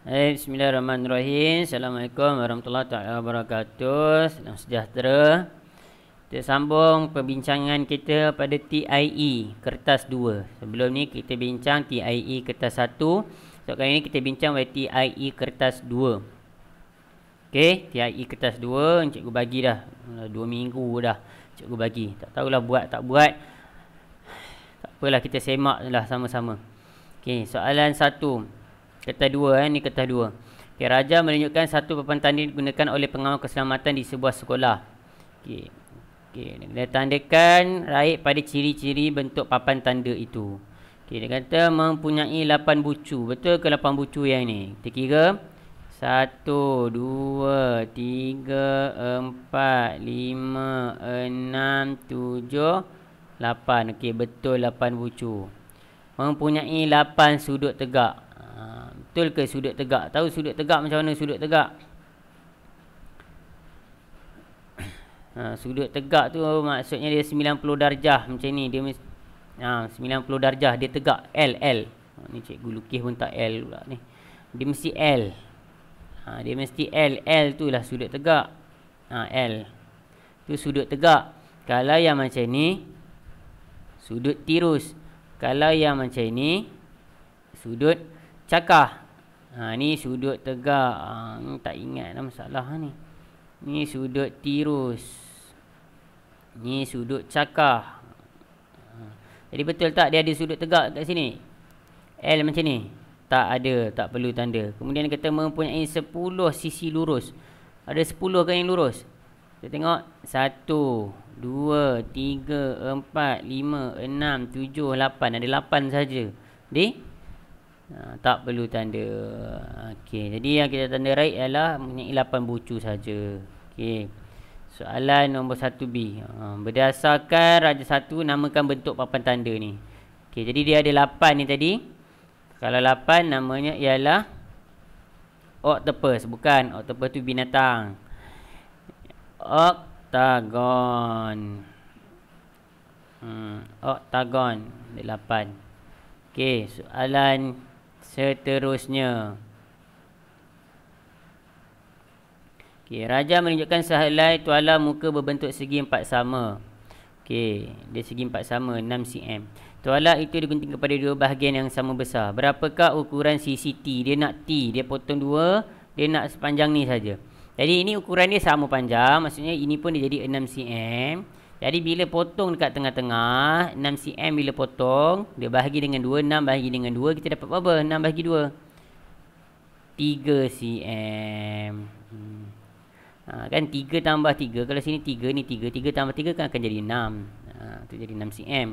Bismillahirrahmanirrahim. Assalamualaikum warahmatullahi wabarakatuh. Salam sejahtera. Kita sambung perbincangan kita pada TIE kertas 2. Sebelum ni kita bincang TIE kertas 1. So kali ni kita bincang TIE kertas 2. Okey, TIE kertas 2 cikgu bagi dah 2 minggu dah cikgu bagi. Tak tahulah buat tak buat. Tak apalah, kita semak lah sama-sama. Okey, soalan 1. Kertas 2 ni kertas 2. Okay, raja menunjukkan satu papan tanda digunakan oleh pengawal keselamatan di sebuah sekolah. Okey. Dia tandakan raih pada ciri-ciri bentuk papan tanda itu. Okey, dia kata mempunyai 8 bucu. Betul ke 8 bucu yang ni? Kita kira 1 2 3 4 5 6 7 8. Okey, betul 8 bucu. Mempunyai 8 sudut tegak. Betul ke sudut tegak? Tahu sudut tegak macam mana sudut tegak? Sudut tegak tu maksudnya dia 90 darjah macam ni. Dia 90 darjah dia tegak. L. Ni cikgu lukis pun tak L pula ni. Dia mesti L. Dia mesti L. L tu lah sudut tegak. L. Tu sudut tegak. Kalau yang macam ni sudut tirus. Kalau yang macam ni sudut cakah. Ni sudut tegak. Ni tak ingat dah masalah ni. Ni sudut tirus. Ni sudut cakah. Jadi betul tak dia ada sudut tegak kat sini? L macam ni? Tak ada, tak perlu tanda. Kemudian kata mempunyai 10 sisi lurus. Ada 10 ke yang lurus? Kita tengok 1 2 3 4 5 6 7 8. Ada 8 saja. Jadi tak perlu tanda. Okey, jadi yang kita tanda right ialah mempunyai 8 bucu saja. Okey. Soalan nombor 1B. Berdasarkan raja 1 namakan bentuk papan tanda ni. Okey, jadi dia ada 8 ni tadi. Kalau 8 namanya ialah octopus. Bukan, octopus tu binatang. Oktagon. Oktagon. Ada 8. Okey, soalan seterusnya. Okey, raja menunjukkan sehelai tuala muka berbentuk segi 4 sama. Okey, dia segi 4 sama 6 cm. Tuala itu digunting kepada dua bahagian yang sama besar. Berapakah ukuran sisi T? Dia nak T, dia potong 2, dia nak sepanjang ni saja. Jadi ini ukuran dia sama panjang, maksudnya ini pun dia jadi 6 cm. Jadi bila potong dekat tengah-tengah 6 cm bila potong, dia bahagi dengan 2, 6 bahagi dengan 2, kita dapat berapa? 6 bahagi 2 3 cm. Kan 3 tambah 3, kalau sini 3 ni 3, 3 tambah 3 kan akan jadi 6. Tu jadi 6 cm.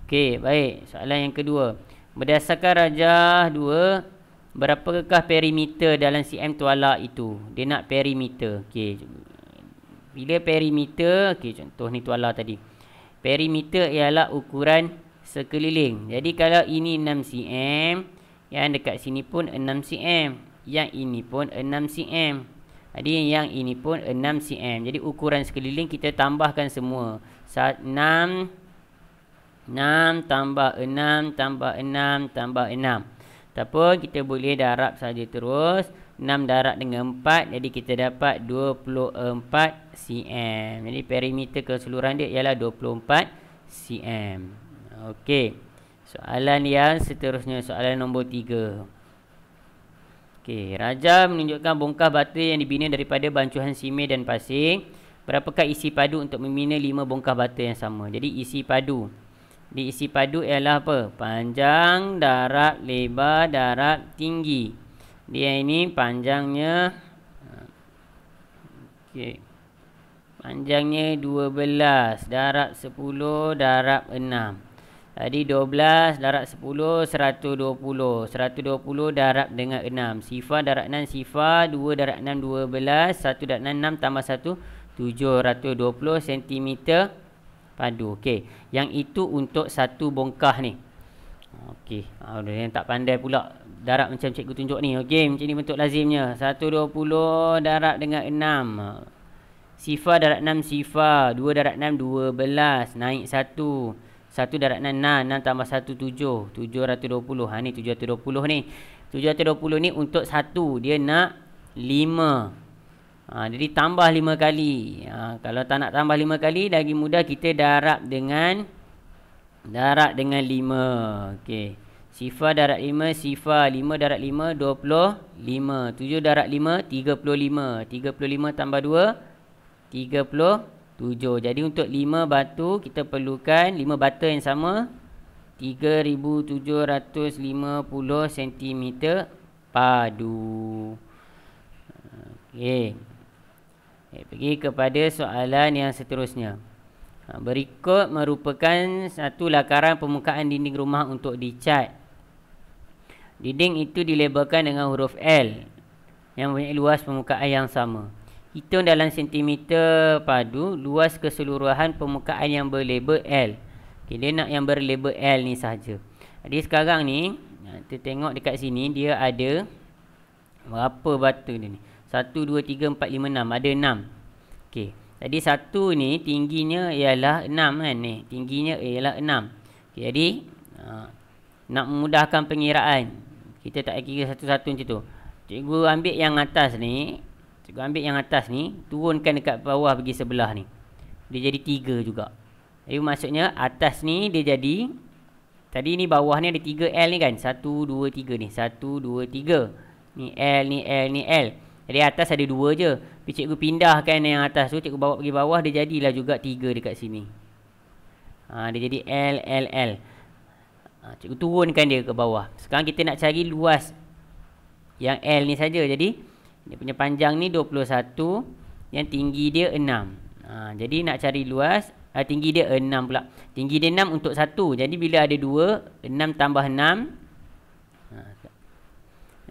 Okey, baik. Soalan yang kedua. Berdasarkan raja 2, berapakah perimeter dalam cm tuala itu? Dia nak perimeter. Okey. Bila perimeter, okey, contoh ni tuala tadi. Perimeter ialah ukuran sekeliling. Jadi kalau ini 6 cm, yang dekat sini pun 6 cm, yang ini pun 6 cm. Jadi yang ini pun 6 cm. Jadi ukuran sekeliling kita tambahkan semua. 6 tambah 6 tambah 6 tambah 6. Ataupun kita boleh darab saja terus. 6 darab dengan 4, jadi kita dapat 24 cm. Jadi perimeter keseluruhan dia ialah 24 cm. Okey. Soalan yang seterusnya, soalan nombor 3. Okey, raja menunjukkan bongkah bata yang dibina daripada bancuhan simir dan pasir. Berapakah isi padu untuk membina 5 bongkah bata yang sama? Jadi isi padu. Di isi padu ialah apa? Panjang, darab, lebar, darab, tinggi. Dia ini panjangnya okey. Panjangnya 12, darab 10, darab 6. Tadi 12 darab 10 120. 120 darab dengan 6. Sifar darab 6 sifar, 2 darab 6 12, 1 darab 6 tambah 1 720 cm padu. Okey, yang itu untuk satu bongkah ni. Okey, yang tak pandai pula darab macam cikgu tunjuk ni. Okey, macam ni bentuk lazimnya. 120 darab dengan 6. Sifar darab 6 sifar, 2 darab 6 12, naik 1. 1 darab 6, 6 tambah 1, 7. 720. Ha, ni 720 ni. 720 ni untuk 1. Dia nak 5. Ha, jadi tambah 5 kali. Ha, kalau tak nak tambah 5 kali, lagi mudah kita darab dengan 5. Okey. Sifar darab 5, sifar 5 darab 5, 25. 7 darab 5, 35. 35 tambah 2, 37. Jadi untuk 5 batu, kita perlukan 5 bata yang sama, 3750 cm padu. Okey. Pergi kepada soalan yang seterusnya. Berikut merupakan satu lakaran permukaan dinding rumah untuk dicat. Dinding itu dilabelkan dengan huruf L yang mempunyai luas permukaan yang sama. Hitung dalam sentimeter padu luas keseluruhan permukaan yang berlabel L. Okay, dia nak yang berlabel L ni sahaja. Jadi sekarang ni, kita tengok dekat sini, dia ada berapa batu dia ni? 1, 2, 3, 4, 5, 6. Ada 6. Okey. Jadi 1 ni tingginya ialah 6 kan ni. Tingginya ialah 6. Okey, jadi nak memudahkan pengiraan, kita tak kira satu-satu macam tu. Cikgu ambil yang atas ni. Turunkan dekat bawah pergi sebelah ni. Dia jadi 3 juga. Jadi maksudnya atas ni dia jadi, tadi ni bawah ni ada 3L ni kan. 1, 2, 3 ni. 1, 2, 3. Ni L, ni L, ni L. Jadi atas ada 2 je. Tapi cikgu pindahkan yang atas tu, cikgu bawa pergi bawah, dia jadilah juga 3 dekat sini. Dia jadi L, L, L. Cikgu turunkan dia ke bawah. Sekarang kita nak cari luas yang L ni saja. Jadi dia punya panjang ni 21, yang tinggi dia 6. Jadi nak cari luas, tinggi dia 6 pula. Tinggi dia 6 untuk 1. Jadi bila ada 2, 6 tambah 6.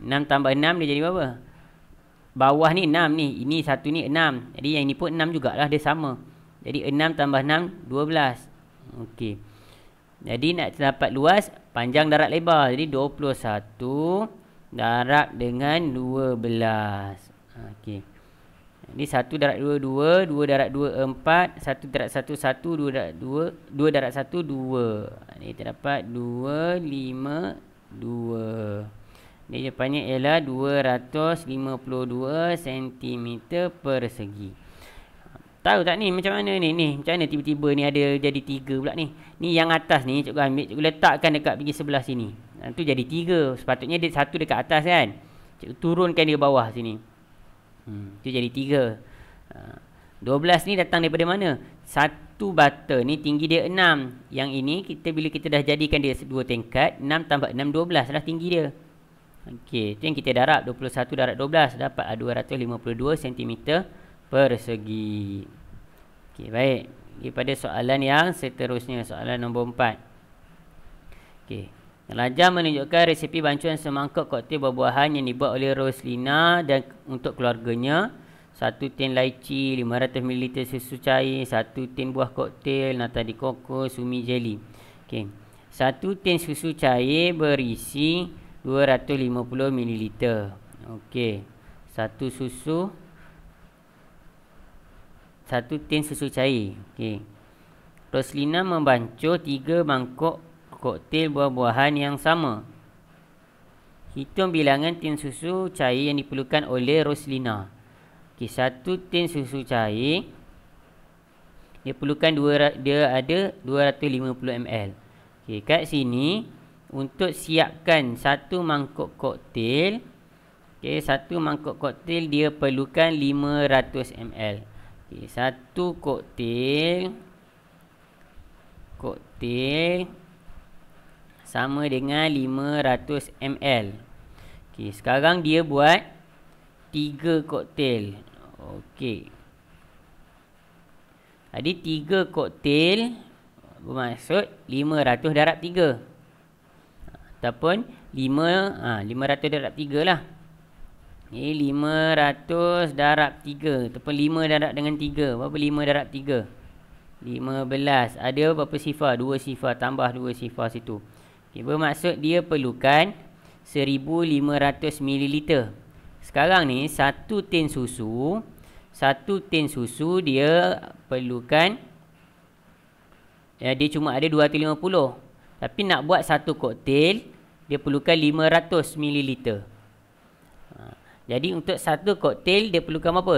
6 tambah 6 dia jadi berapa? Bawah ni 6 ni. Ini 1 ni 6. Jadi yang ini pun 6 jugalah. Dia sama. Jadi 6 tambah 6, 12. Okey. Jadi nak dapat luas, panjang darab lebar. Jadi 21 darab dengan 12. Okey. Jadi 1 darab 2, 2. 2 darab 2, 4. 1 darab 1, 1. 2 darab 2. 2 darab 1, 2. Ini kita dapat 2, 5, 2. Dia jawapannya ialah 252 cm persegi. Tahu tak ni macam mana ni? Macam mana tiba-tiba ni ada jadi 3 pula ni? Ni yang atas ni cikgu ambil, cikgu letakkan dekat pergi sebelah sini. Tu jadi 3. Sepatutnya dia 1 dekat atas kan? Cikgu turunkan dia bawah sini. Tu jadi 3. 12 ni datang daripada mana? 1 bata ni tinggi dia 6. Yang ini bila kita dah jadikan dia 2 tingkat, 6 tambah 6, 12 lah tinggi dia. Okey, tu yang kita darab. 21 darab 12 dapat 252 cm persegi. Okey, baik. Daripada soalan yang seterusnya, soalan nombor 4. Okey. Pelajar menunjukkan resepi bancuan semangkuk koktel buah-buahan yang dibuat oleh Roslina dan untuk keluarganya. 1 tin laici, 500 ml susu cair, 1 tin buah koktel, nata de coco, sumi jelly. Okey. 1 tin susu cair berisi 250 ml. Okey. 1 tin susu cair. Okey. Roslina membancuh 3 mangkuk koktel buah-buahan yang sama. Hitung bilangan tin susu cair yang diperlukan oleh Roslina. Okey, 1 tin susu cair dia perlukan dia ada 250 ml. Okey, kat sini untuk siapkan 1 mangkuk koktel, okey, 1 mangkuk koktel dia perlukan 500 ml. Okey, 1 koktel sama dengan 500 ml. Okey, sekarang dia buat 3 koktel. Okey. Jadi 3 koktel bermaksud 500 darab 3. Ataupun 500 darab 3 lah. Ini 500 darab 3. Ataupun 5 darab dengan 3. Berapa 5 darab 3? 15. Ada berapa sifar? 2 sifar. Tambah 2 sifar situ. Okay, bermaksud dia perlukan 1500 ml. Sekarang ni 1 tin susu dia perlukan Ya, dia cuma ada 250. Tapi nak buat satu koktail, dia perlukan 500 ml. Jadi untuk satu koktail dia perlukan apa?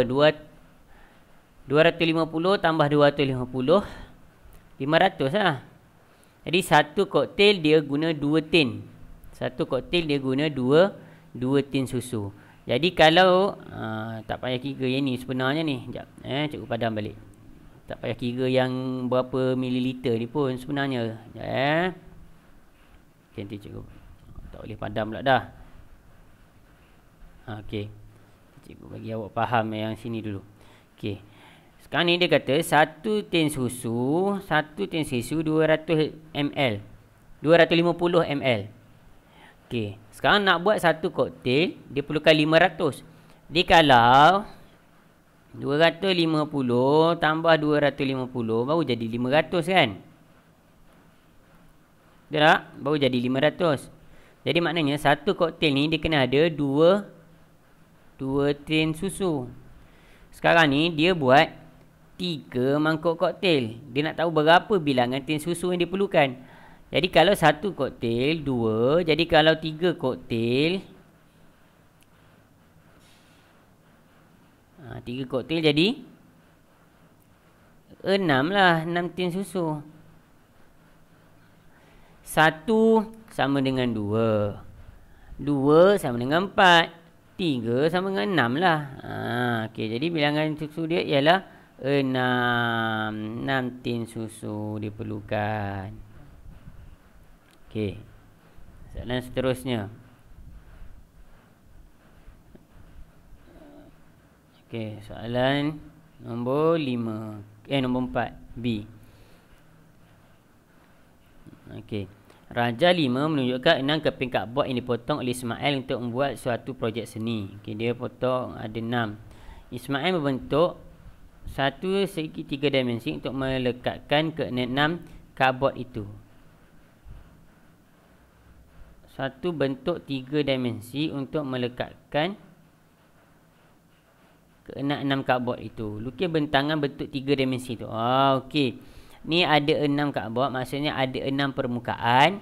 250 tambah 250, 500 lah. Jadi satu koktail dia guna 2 tin. Satu koktail dia guna 2 tin susu. Jadi kalau tak payah kira yang ni sebenarnya ni. Sekejap. Cikgu padam balik. Tak payah kira yang berapa mililiter ni pun sebenarnya. Sekejap. Okay, nanti cikgu tak boleh padam pula dah. Okey. Cikgu bagi awak faham yang sini dulu. Okey. Sekarang ni dia kata 1 tin susu 200 ml. 250 ml. Okey. Sekarang nak buat satu koktail, dia perlukan 500. Jadi kalau 250 tambah 250 baru jadi 500 kan? Betul tak? Baru jadi 500. Jadi maknanya satu koktail ni dia kena ada 2 tin susu. Sekarang ni dia buat 3 mangkuk koktail. Dia nak tahu berapa bilangan tin susu yang diperlukan. Jadi kalau satu koktail 2, jadi kalau 3 koktail 3 koktail jadi 6 lah, 6 tin susu. 1 sama dengan 2. 2 sama dengan 4. 3 sama dengan 6 lah. Okey, jadi bilangan susu dia ialah 6. 6 tin susu diperlukan. Okey. Soalan seterusnya. Okey, soalan nombor 5. Nombor 4. B. Okey. Raja 5 menunjukkan 6 keping cardboard yang dipotong oleh Ismail untuk membuat suatu projek seni. Okey, dia potong ada 6. Ismail membentuk satu segi 3 dimensi untuk melekatkan ke 6 cardboard itu. Satu bentuk 3 dimensi untuk melekatkan ke 6 cardboard itu. Lukis bentangan bentuk 3 dimensi tu. Okey. Ni ada 6 cardboard, maksudnya ada 6 permukaan.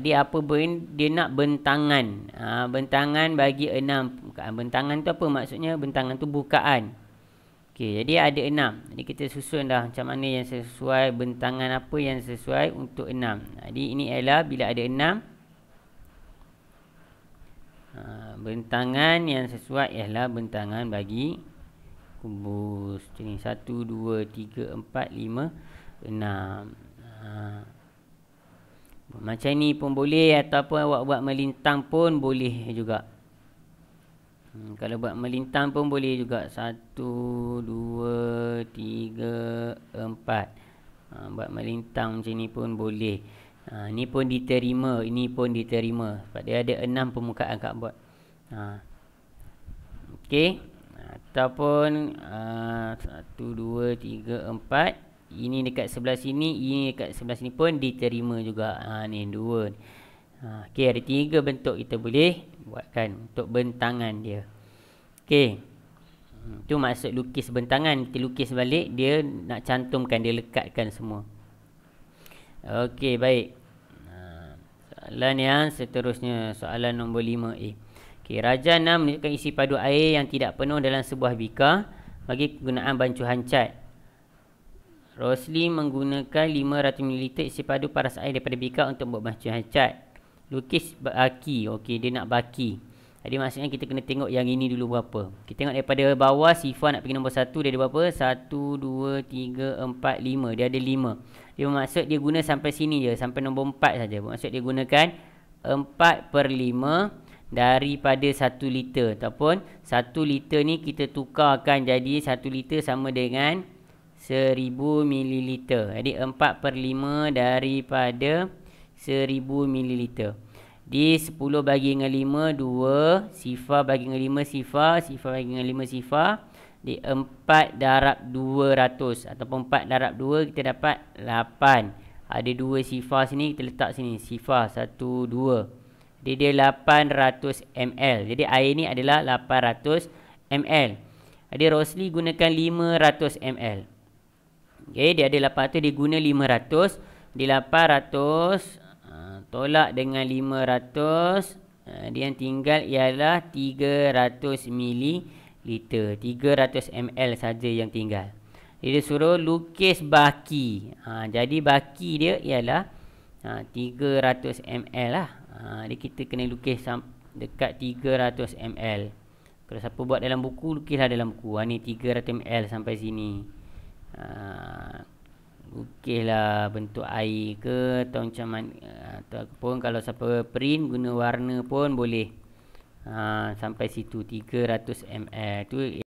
Dia apa dia nak bentangan. Bentangan bagi 6 permukaan. Bentangan tu apa maksudnya? Bentangan tu bukaan. Okey, jadi ada 6. Jadi kita susun dah macam mana yang sesuai, bentangan apa yang sesuai untuk 6. Jadi ini ialah bila ada 6. Bentangan yang sesuai ialah bentangan bagi kubus. Jadi 1, 2, 3, 4, 5, 6. Macam ni pun boleh, ataupun awak buat melintang pun boleh juga. Kalau buat melintang pun boleh juga. 1, 2, 3, 4. Buat melintang macam ni pun boleh. Ni pun diterima, ini pun diterima. Sebab dia ada 6 permukaan cardboard. Okey. Ataupun 1, 2, 3, 4. Ini dekat sebelah sini, ini dekat sebelah sini pun diterima juga. Ni 2. Okey, ada 3 bentuk kita boleh buatkan untuk bentangan dia. Okey. Tu maksud lukis bentangan. Kita lukis balik, dia nak cantumkan, dia lekatkan semua. Okey, baik. Soalan yang seterusnya, soalan nombor 5A. Okey, Raja 6 menunjukkan isi padu air yang tidak penuh dalam sebuah bikar bagi kegunaan bancuhan cat. Rosli menggunakan 500 ml isi padu paras air daripada bikar untuk membuat bancuhan cat. Lukis baki. Okey, dia nak baki. Jadi maksudnya kita kena tengok yang ini dulu berapa. Kita tengok daripada bawah, sifar nak pergi nombor 1, dia ada berapa? 1, 2, 3, 4, 5. Dia ada 5. Dia bermaksud dia guna sampai sini je, sampai nombor 4 saja. Bermaksud dia gunakan 4/5 daripada 1 liter. Ataupun 1 liter ni kita tukarkan jadi 1 liter sama dengan 1000 ml. Jadi 4/5 daripada 1000 ml. Di 10 bagi dengan 5, 2. Sifar bagi dengan 5, sifar. Sifar bagi dengan 5, sifar. Di 4 darab 200. Ataupun 4 darab 2, kita dapat 8. Ada 2 sifar sini, kita letak sini. Sifar 1, 2. Jadi dia 800 ml. Jadi air ni adalah 800 ml. Jadi Rosli gunakan 500 ml. Okay, dia ada 800, dia guna 500. Di 800 tolak dengan 500, dia yang tinggal ialah 300 mililiter. 300 ml saja yang tinggal. Dia suruh lukis baki. Jadi baki dia ialah 300 ml lah. Dia kita kena lukis dekat 300 ml. Kalau siapa buat dalam buku, lukislah dalam buku. Ni 300 ml sampai sini. Lukislah bentuk air ke atau macam mana, ataupun kalau siapa print guna warna pun boleh. Sampai situ 300 ml tu